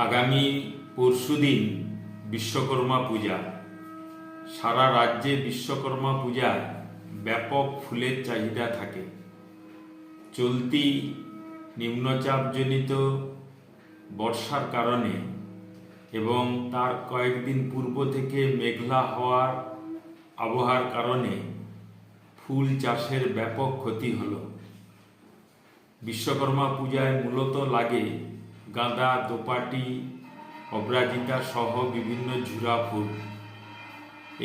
আগামী পরশুদিন বিশ্বকর্মা পূজা। সারা রাজ্যে বিশ্বকর্মা পূজায় ব্যাপক ফুলের চাহিদা থাকে। চলতি নিম্নচাপজনিত বর্ষার কারণে এবং তার কয়েকদিন পূর্ব থেকে মেঘলা হওয়ার আবহাওয়ার কারণে ফুল চাষের ব্যাপক ক্ষতি হলো। বিশ্বকর্মা পূজায় মূলত লাগে গাঁদা, দোপাটি, অপরাজিতা সহ বিভিন্ন ঝুরা ফুল।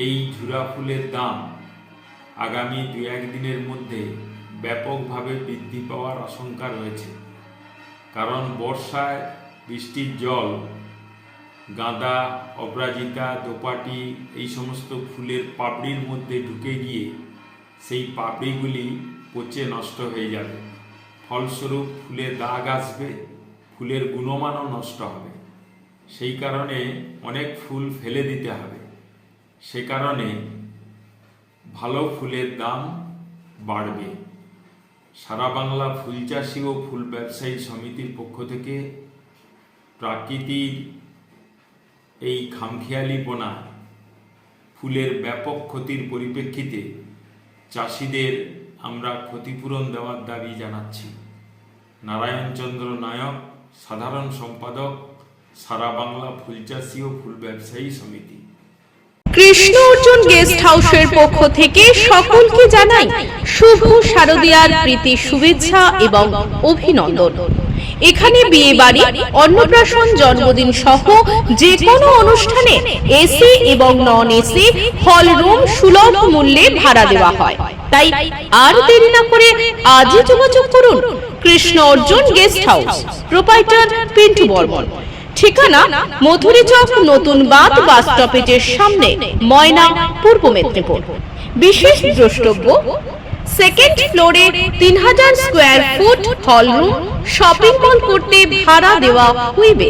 এই ঝুরা ফুলের দাম আগামী 2-1 দিনের মধ্যে ব্যাপকভাবে বৃদ্ধি পাওয়ার আশঙ্কা রয়েছে। কারণ বর্ষায় বৃষ্টির জল গাঁদা, অপরাজিতা, দোপাটি এই সমস্ত ফুলের পাপড়ির মধ্যে ঢুকে গিয়ে সেই পাপড়িগুলি পচে নষ্ট হয়ে যাবে। ফলস্বরূপ ফুলে দাগ আসবে, ফুলের গুণমানও নষ্ট হবে। সেই কারণে অনেক ফুল ফেলে দিতে হবে। সে কারণে ভালো ফুলের দাম বাড়বে। সারা বাংলা ফুল চাষি ও ফুল ব্যবসায়ী সমিতির পক্ষ থেকে প্রকৃতির এই খামখেয়ালিপনা ফুলের ব্যাপক ক্ষতির পরিপ্রেক্ষিতে চাষিদের আমরা ক্ষতিপূরণ দেওয়ার দাবি জানাচ্ছি। নারায়ণচন্দ্র নায়ক, সাধারণ সম্পাদক, সারা বাংলা ফুল চাষি ও ফুল ব্যবসায়ী সমিতি। কৃষ্ণ অর্জুন গেস্ট হাউসের পক্ষ থেকে সকলকে জানাই শুভ শারদীয়ার প্রীতি শুভেচ্ছা এবং অভিনন্দন। এখানে বিয়ে বাড়ি, অন্নপ্রাশন, জন্মদিন সহ যে কোনো অনুষ্ঠানে এসি এবং নন এসি হল রুম সুলভ মূল্যে ভাড়া দেওয়া হয়। তাই আর দেরি না করে আজই যোগাযোগ করুন Krishna Arjun guest house, proprietor Pintu Barman. ঠিকানা মধুরী চক, নতুন বাঁধ বাস স্টপেজের সামনে, ময়না, পূর্ব মেদিনীপুর। বিশেষ দ্রষ্টব্য, সেকেন্ড ফ্লোরে 3000 square foot hall room shopping mall করতে ভাড়া দেওয়া হইবে।